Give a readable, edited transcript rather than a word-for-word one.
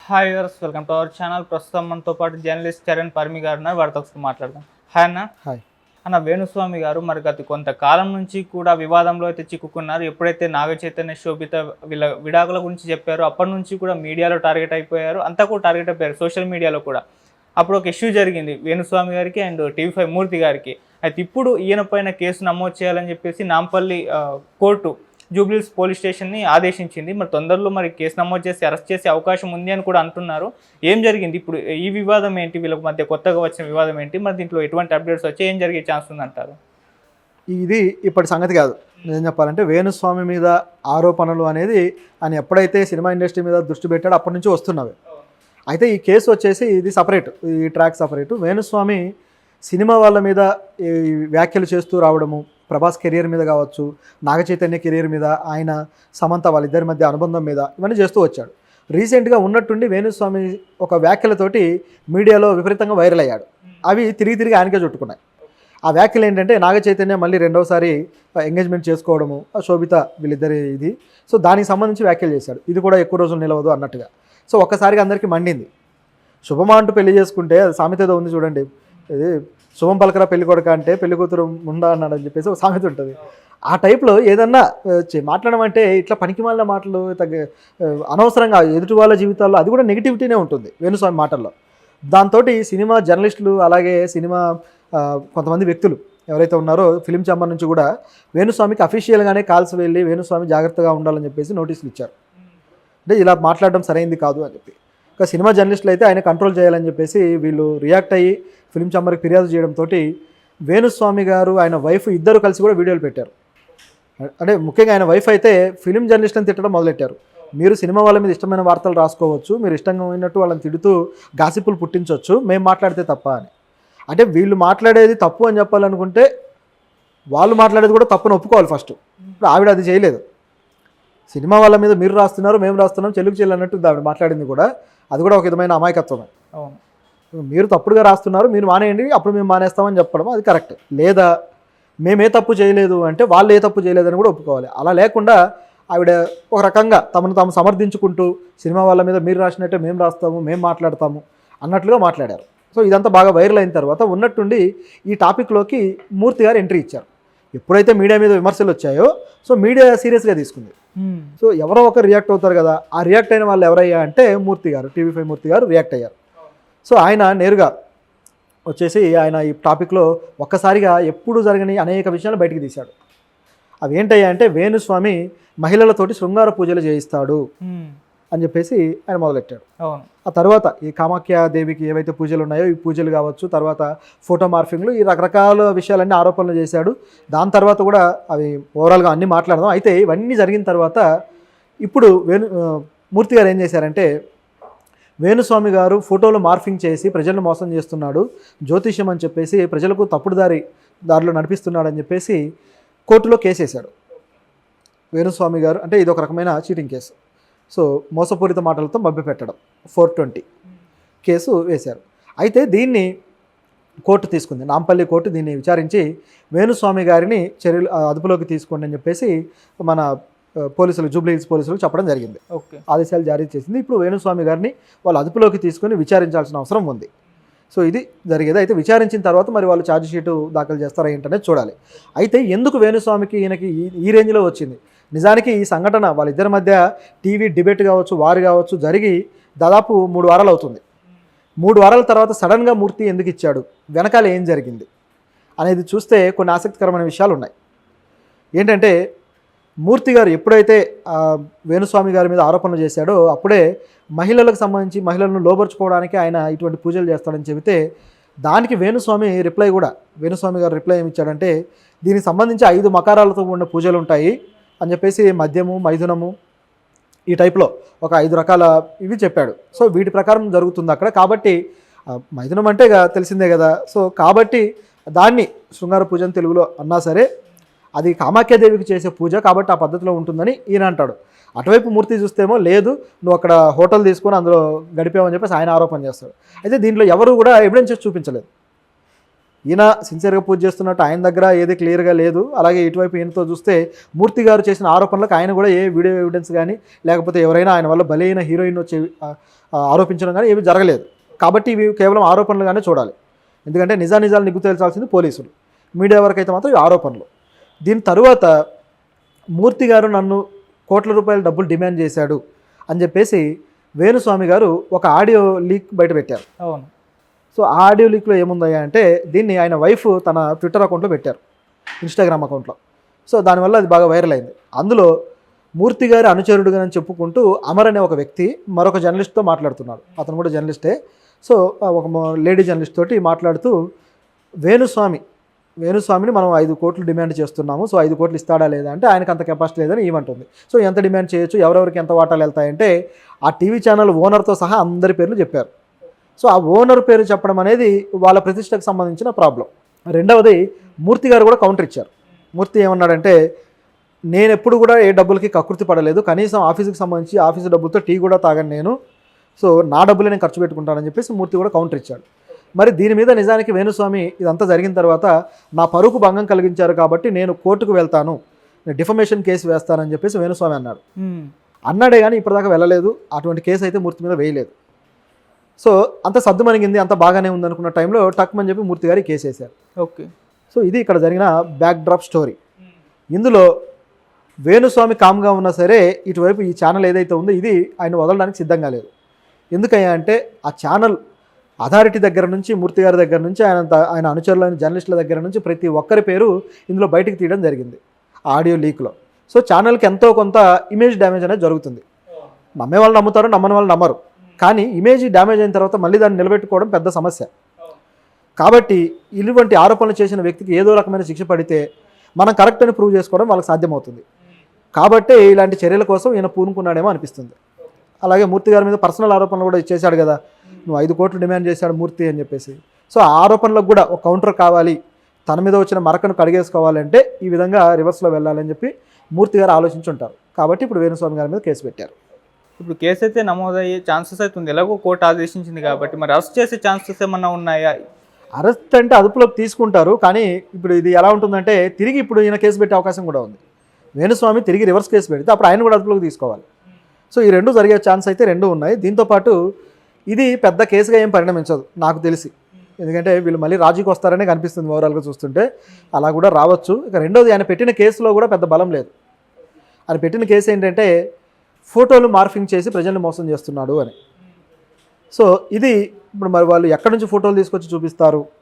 Hi viewers, welcome to our channel. ప్రస్తుతం మనతో పాటు జర్నలిస్ట్ చరణ్ పర్మి గారు ఉన్నారు. వారితో ఒకసారి మాట్లాడదాం. హాయ్ అన్న. హాయ్ అన్న, వేణుస్వామి గారు మరి గత కొంతకాలం నుంచి కూడా వివాదంలో అయితే చిక్కుకున్నారు. ఎప్పుడైతే నాగ చైతన్య, శోభిత వీళ్ళ విడాకుల గురించి చెప్పారో అప్పటి నుంచి కూడా మీడియాలో టార్గెట్ అయిపోయారు. అంతా కూడా టార్గెట్ అయిపోయారు సోషల్ మీడియాలో కూడా. అప్పుడు ఒక ఇష్యూ జరిగింది వేణుస్వామి గారికి అండ్ టీవీ5 మూర్తి గారికి. అయితే ఇప్పుడు ఈయన పైన కేసు నమోదు చేయాలని చెప్పేసి నాంపల్లి కోర్టు జూబ్లీహిల్స్ పోలీస్ స్టేషన్ని ఆదేశించింది. మరి తొందరలో మరి కేసు నమోదు చేసి అరెస్ట్ చేసే అవకాశం ఉంది అని కూడా అంటున్నారు. ఏం జరిగింది ఇప్పుడు? ఈ వివాదం ఏంటి? వీళ్ళ మధ్య కొత్తగా వచ్చిన వివాదం ఏంటి? మరి దీంట్లో ఎటువంటి అప్డేట్స్ వచ్చి ఏం జరిగే ఛాన్స్ ఉందంటారు? ఇది ఇప్పటి సంగతి కాదు. నేను చెప్పాలంటే వేణుస్వామి మీద ఆరోపణలు అనేది ఆయన ఎప్పుడైతే సినిమా ఇండస్ట్రీ మీద దృష్టి పెట్టాడో అప్పటి నుంచి వస్తున్నవి. అయితే ఈ కేసు వచ్చేసి ఇది సపరేట్, ఈ ట్రాక్ సపరేటు. వేణుస్వామి సినిమా వాళ్ళ మీద ఈ వ్యాఖ్యలు చేస్తూ రావడము, ప్రభాస్ కెరియర్ మీద కావచ్చు, నాగ చైతన్య కెరియర్ మీద, ఆయన సమంత వాళ్ళిద్దరి మధ్య అనుబంధం మీద ఇవన్నీ చేస్తూ వచ్చాడు. రీసెంట్గా ఉన్నట్టుండి వేణుస్వామి ఒక వ్యాఖ్యలతోటి మీడియాలో విపరీతంగా వైరల్ అయ్యాడు. అవి తిరిగి ఆయనకే చుట్టుకున్నాయి. ఆ వ్యాఖ్యలు ఏంటంటే నాగ చైతన్య మళ్ళీ రెండోసారి ఎంగేజ్మెంట్ చేసుకోవడము, శోభిత వీళ్ళిద్దరి ఇది. సో దానికి సంబంధించి వ్యాఖ్యలు చేశాడు. ఇది కూడా ఎక్కువ రోజులు నిలవదు అన్నట్టుగా. సో ఒక్కసారిగా అందరికీ మండింది. శుభమా అంటూ పెళ్లి చేసుకుంటే అది సామెత ఏదో ఉంది చూడండి, ఇది శుభం పలకరా పెళ్లి కొడుక అంటే పెళ్లి కూతురు ముందా అన్నాడు అని చెప్పేసి ఒక సామెత ఉంటుంది. ఆ టైప్లో ఏదన్నా మాట్లాడడం అంటే ఇట్లా పనికిమాలిన మాటలు, అనవసరంగా ఎదుటి వాళ్ళ జీవితాల్లో అది కూడా నెగిటివిటీనే ఉంటుంది వేణుస్వామి మాటల్లో. దాంతో సినిమా జర్నలిస్టులు అలాగే సినిమా కొంతమంది వ్యక్తులు ఎవరైతే ఉన్నారో ఫిలిం ఛాంబర్ నుంచి కూడా వేణుస్వామికి అఫీషియల్గానే కాల్స్ వెళ్ళి వేణుస్వామి జాగ్రత్తగా ఉండాలని చెప్పేసి నోటీసులు ఇచ్చారు. అంటే ఇలా మాట్లాడడం సరైంది కాదు అని చెప్పి. ఇంకా సినిమా జర్నలిస్టులు అయితే ఆయన కంట్రోల్ చేయాలని చెప్పేసి వీళ్ళు రియాక్ట్ అయ్యి ఫిలిం ఛాంబర్కి ఫిర్యాదు చేయడంతో వేణుస్వామి గారు ఆయన వైఫ్ ఇద్దరు కలిసి కూడా వీడియోలు పెట్టారు. అంటే ముఖ్యంగా ఆయన వైఫ్ అయితే ఫిలిం జర్నలిస్టులను తిట్టడం మొదలెట్టారు. మీరు సినిమా వాళ్ళ మీద ఇష్టమైన వార్తలు రాసుకోవచ్చు, మీరు ఇష్టంగా ఉన్నట్టు వాళ్ళని తిడుతూ గాసిపులు పుట్టించవచ్చు, మేము మాట్లాడితే తప్ప అని. అంటే వీళ్ళు మాట్లాడేది తప్పు అని చెప్పాలనుకుంటే వాళ్ళు మాట్లాడేది కూడా తప్పుని ఒప్పుకోవాలి ఫస్ట్. ఇప్పుడు ఆవిడ అది చేయలేదు. సినిమా వాళ్ళ మీద మీరు రాస్తున్నారు, మేము రాస్తున్నాం, చెల్లుకు చెల్లి అన్నట్టు ఆవిడ మాట్లాడింది కూడా. అది కూడా ఒక విధమైన అమాయకత్వమే. అవును, మీరు తప్పుడుగా రాస్తున్నారు, మీరు మానేయండి, అప్పుడు మేము మానేస్తామని చెప్పడం అది కరెక్ట్. లేదా మేమే తప్పు చేయలేదు అంటే వాళ్ళు ఏ తప్పు చేయలేదని కూడా ఒప్పుకోవాలి. అలా లేకుండా ఆవిడ ఒక రకంగా తమను తాము సమర్థించుకుంటూ సినిమా వాళ్ళ మీద మీరు రాసినట్టే మేము రాస్తాము, మేము మాట్లాడతాము అన్నట్లుగా మాట్లాడారు. సో ఇదంతా బాగా వైరల్ అయిన తర్వాత ఉన్నట్టుండి ఈ టాపిక్లోకి మూర్తి గారు ఎంట్రీ ఇచ్చారు. ఎప్పుడైతే మీడియా మీద విమర్శలు వచ్చాయో సో మీడియా సీరియస్గా తీసుకుంది. సో ఎవరో ఒకరు రియాక్ట్ అవుతారు కదా, ఆ రియాక్ట్ అయిన వాళ్ళు ఎవరయ్యా అంటే మూర్తి గారు, టీవీ5 మూర్తి గారు రియాక్ట్ అయ్యారు. సో ఆయన నేరుగా వచ్చేసి ఆయన ఈ టాపిక్లో ఒక్కసారిగా ఎప్పుడు జరగని అనేక విషయాలు బయటికి తీశాడు. అవి ఏంటయ్యా అంటే వేణుస్వామి మహిళలతోటి శృంగార పూజలు చేయిస్తాడు అని చెప్పేసి ఆయన మొదలెట్టాడు. ఆ తర్వాత ఈ కామాఖ్యాదేవికి ఏవైతే పూజలు ఉన్నాయో ఈ పూజలు కావచ్చు, తర్వాత ఫోటో మార్ఫింగ్లు, ఈ రకరకాల విషయాలన్నీ ఆరోపణలు చేశాడు. దాని తర్వాత కూడా అవి ఓవరాల్గా అన్నీ మాట్లాడదాం. అయితే ఇవన్నీ జరిగిన తర్వాత ఇప్పుడు మూర్తి గారు ఏం చేశారంటే వేణుస్వామి గారు ఫోటోలు మార్ఫింగ్ చేసి ప్రజలను మోసం చేస్తున్నాడు, జ్యోతిష్యం అని చెప్పేసి ప్రజలకు తప్పుడు దారిలో నడిపిస్తున్నాడు అని చెప్పేసి కోర్టులో కేసు వేశాడు వేణుస్వామి గారు. అంటే ఇది ఒక రకమైన చీటింగ్ కేసు. సో మోసపూరిత మాటలతో మభ్యపెట్టడం 420 కేసు వేశారు. అయితే దీన్ని కోర్టు తీసుకుంది, నాంపల్లి కోర్టు దీన్ని విచారించి వేణుస్వామి గారిని చర్యలు అదుపులోకి తీసుకోండి అని చెప్పేసి మన పోలీసులు, జూబ్లీహిల్స్ పోలీసులు చెప్పడం జరిగింది. ఆదేశాలు జారీ చేసింది. ఇప్పుడు వేణుస్వామి గారిని వాళ్ళు అదుపులోకి తీసుకొని విచారించాల్సిన అవసరం ఉంది. సో ఇది జరిగేది. అయితే విచారించిన తర్వాత మరి వాళ్ళు ఛార్జ్ షీటు దాఖలు చేస్తారా ఏంటనేది చూడాలి. అయితే ఎందుకు వేణుస్వామికి ఈయనకి ఈ రేంజ్లో వచ్చింది? నిజానికి ఈ సంఘటన వాళ్ళిద్దరి మధ్య టీవీ డిబేట్ కావచ్చు, వారు కావచ్చు జరిగి దాదాపు 3 వారాలు అవుతుంది. 3 వారాల తర్వాత సడన్గా మూర్తి ఎందుకు ఇచ్చాడు, వెనకాల ఏం జరిగింది అనేది చూస్తే కొన్ని ఆసక్తికరమైన విషయాలు ఉన్నాయి. ఏంటంటే మూర్తి గారు ఎప్పుడైతే వేణుస్వామి గారి మీద ఆరోపణలు చేశాడో అప్పుడే మహిళలకు సంబంధించి మహిళలను లోబర్చుకోవడానికి ఆయన ఇటువంటి పూజలు చేస్తాడని చెబితే దానికి వేణుస్వామి గారు రిప్లై ఏమి ఇచ్చాడంటే దీనికి సంబంధించి 5 మకారాలతో ఉన్న పూజలు ఉంటాయి అని చెప్పేసి మద్యము, మైథునము ఈ టైప్లో ఒక 5 రకాల ఇవి చెప్పాడు. సో వీటి ప్రకారం జరుగుతుంది అక్కడ. కాబట్టి మైథునం అంటే తెలిసిందే కదా. సో కాబట్టి దాన్ని శృంగార పూజ అని తెలుగులో అన్నా సరే అది కామాఖ్యాదేవికి చేసే పూజ కాబట్టి ఆ పద్ధతిలో ఉంటుందని ఈయన అంటాడు. అటువైపు మూర్తి చూస్తేమో లేదు, నువ్వు అక్కడ హోటల్ తీసుకొని అందులో గడిపావని చెప్పేసి ఆయన ఆరోపణ చేస్తాడు. అయితే దీంట్లో ఎవరు కూడా ఎవిడెన్సెస్ చూపించలేదు. ఈయన సిన్సియర్గా పూజ చేస్తున్నట్టు ఆయన దగ్గర ఏది క్లియర్గా లేదు. అలాగే ఇటువైపు ఈయనతో చూస్తే మూర్తి గారు చేసిన ఆరోపణలకు ఆయన కూడా ఏ వీడియో ఎవిడెన్స్ కానీ లేకపోతే ఎవరైనా ఆయన వల్ల బలైన హీరోయిన్ వచ్చి ఆరోపించడం కానీ ఏమీ జరగలేదు. కాబట్టి ఇవి కేవలం ఆరోపణలుగానే చూడాలి. ఎందుకంటే నిజాలు నిగ్గు తేల్చాల్సింది పోలీసులు, మీడియా వరకు అయితే మాత్రం ఇవి ఆరోపణలు. దీని తరువాత మూర్తి గారు నన్ను కోట్ల రూపాయల డబ్బులు డిమాండ్ చేశాడు అని చెప్పేసి వేణుస్వామి గారు ఒక ఆడియో లీక్ బయట పెట్టారు. అవును. సో ఆ ఆడియో లీక్లో ఏముందయ్యా అంటే దీన్ని ఆయన వైఫ్ తన ట్విట్టర్ అకౌంట్లో పెట్టారు, ఇన్స్టాగ్రామ్ అకౌంట్లో. సో దానివల్ల అది బాగా వైరల్ అయింది. అందులో మూర్తి గారి అనుచరుడుగా అని చెప్పుకుంటూ అమర్ అనే ఒక వ్యక్తి మరొక జర్నలిస్ట్తో మాట్లాడుతున్నాడు. అతను కూడా జర్నలిస్టే. సో ఒక లేడీ జర్నలిస్ట్ తోటి మాట్లాడుతూ వేణుస్వామిని మనం 5 కోట్లు డిమాండ్ చేస్తున్నాము, సో 5 కోట్లు ఇస్తాడా లేదా అంటే ఆయనకు అంత కెపాసిటీ లేదని ఏమంటుంది. సో ఎంత డిమాండ్ చేయొచ్చు, ఎవరెవరికి ఎంత వాటాలు వెళ్తాయంటే ఆ టీవీ ఛానల్ ఓనర్తో సహా అందరి పేర్లు చెప్పారు. సో ఆ ఓనర్ పేరు చెప్పడం అనేది వాళ్ళ ప్రతిష్టకు సంబంధించిన ప్రాబ్లం. రెండవది మూర్తి గారు కూడా కౌంటర్ ఇచ్చారు. మూర్తి ఏమన్నాడంటే నేను ఎప్పుడు కూడా ఏ డబ్బులకి కకృతి పడలేదు, కనీసం ఆఫీస్కి సంబంధించి ఆఫీసు డబ్బులతో టీ కూడా తాగను నేను, సో నా డబ్బులే నేను ఖర్చు పెట్టుకుంటానని చెప్పేసి మూర్తి కూడా కౌంటర్ ఇచ్చాడు. మరి దీని మీద నిజానికి వేణుస్వామి ఇదంతా జరిగిన తర్వాత నా పరువుకు భంగం కలిగించారు కాబట్టి నేను కోర్టుకు వెళ్తాను, నేను డిఫమేషన్ కేసు వేస్తానని చెప్పేసి వేణుస్వామి అన్నాడే కానీ ఇప్పటిదాకా వెళ్ళలేదు. అటువంటి కేసు అయితే మూర్తి మీద వేయలేదు. సో అంత సద్దుమణిగింది, అంత బాగానే ఉందనుకున్న టైంలో టక్మని చెప్పి మూర్తి గారి కేసు వేశారు. ఓకే. సో ఇది ఇక్కడ జరిగిన బ్యాక్ డ్రాప్ స్టోరీ. ఇందులో వేణుస్వామి కామ్గా ఉన్నా సరే ఇటువైపు ఈ ఛానల్ ఏదైతే ఉందో ఇది ఆయన వదలడానికి సిద్ధంగా లేదు. ఎందుకయ్యా అంటే ఆ ఛానల్ అథారిటీ దగ్గర నుంచి మూర్తి గారి దగ్గర నుంచి ఆయన అనుచరులైన జర్నలిస్టుల దగ్గర నుంచి ప్రతి ఒక్కరి పేరు ఇందులో బయటికి తీయడం జరిగింది ఆడియో లీక్లో. సో ఛానల్కి ఎంతో కొంత ఇమేజ్ డ్యామేజ్ అనేది జరుగుతుంది. నమ్మే వాళ్ళు నమ్ముతారు, నమ్మని వాళ్ళు నమ్మరు. కానీ ఇమేజ్ డ్యామేజ్ అయిన తర్వాత మళ్ళీ దాన్ని నిలబెట్టుకోవడం పెద్ద సమస్య. కాబట్టి ఇటువంటి ఆరోపణలు చేసిన వ్యక్తికి ఏదో రకమైన శిక్ష పడితే మనం కరెక్ట్ అని ప్రూవ్ చేసుకోవడం వాళ్ళకి సాధ్యమవుతుంది. కాబట్టే ఇలాంటి చర్యల కోసం ఈయన పూనుకున్నాడేమో అనిపిస్తుంది. అలాగే మూర్తి గారి మీద పర్సనల్ ఆరోపణలు కూడా చేశాడు కదా, నువ్వు 5 కోట్లు డిమాండ్ చేశాడు మూర్తి అని చెప్పేసి. సో ఆ ఆరోపణలకు కూడా ఒక కౌంటర్ కావాలి, తన మీద వచ్చిన మరకను కడిగేసుకోవాలంటే ఈ విధంగా రివర్స్లో వెళ్ళాలని చెప్పి మూర్తి గారు ఆలోచించుంటారు. కాబట్టి ఇప్పుడు వేణుస్వామి గారి మీద కేసు పెట్టారు. ఇప్పుడు కేసు అయితే నమోదయ్యే ఛాన్సెస్ అయితే ఉంది, ఎలాగో కోర్టు ఆదేశించింది కాబట్టి. మరి అరెస్ట్ చేసే ఛాన్సెస్ ఏమన్నా ఉన్నాయా? అరెస్ట్ అంటే అదుపులోకి తీసుకుంటారు, కానీ ఇప్పుడు ఇది ఎలా ఉంటుందంటే తిరిగి ఇప్పుడు ఈయన కేసు పెట్టే అవకాశం కూడా ఉంది. వేణుస్వామి తిరిగి రివర్స్ కేసు పెడితే అప్పుడు ఆయన కూడా అదుపులోకి తీసుకోవాలి. సో ఈ రెండు జరిగే ఛాన్స్ అయితే రెండు ఉన్నాయి. దీంతోపాటు ఇది పెద్ద కేసుగా ఏం పరిణమించదు నాకు తెలిసి, ఎందుకంటే వీళ్ళు మళ్ళీ రాజీకి వస్తారనే కనిపిస్తుంది ఓవరాల్గా చూస్తుంటే. అలా కూడా రావచ్చు. ఇక రెండోది, ఆయన పెట్టిన కేసులో కూడా పెద్ద బలం లేదు. ఆయన పెట్టిన కేసు ఏంటంటే ఫోటోలు మార్ఫింగ్ చేసి ప్రజల్ని మోసం చేస్తున్నాడు అని. సో ఇది ఇప్పుడు మరి వాళ్ళు ఎక్కడి నుంచి ఫోటోలు తీసుకొచ్చి చూపిస్తారు,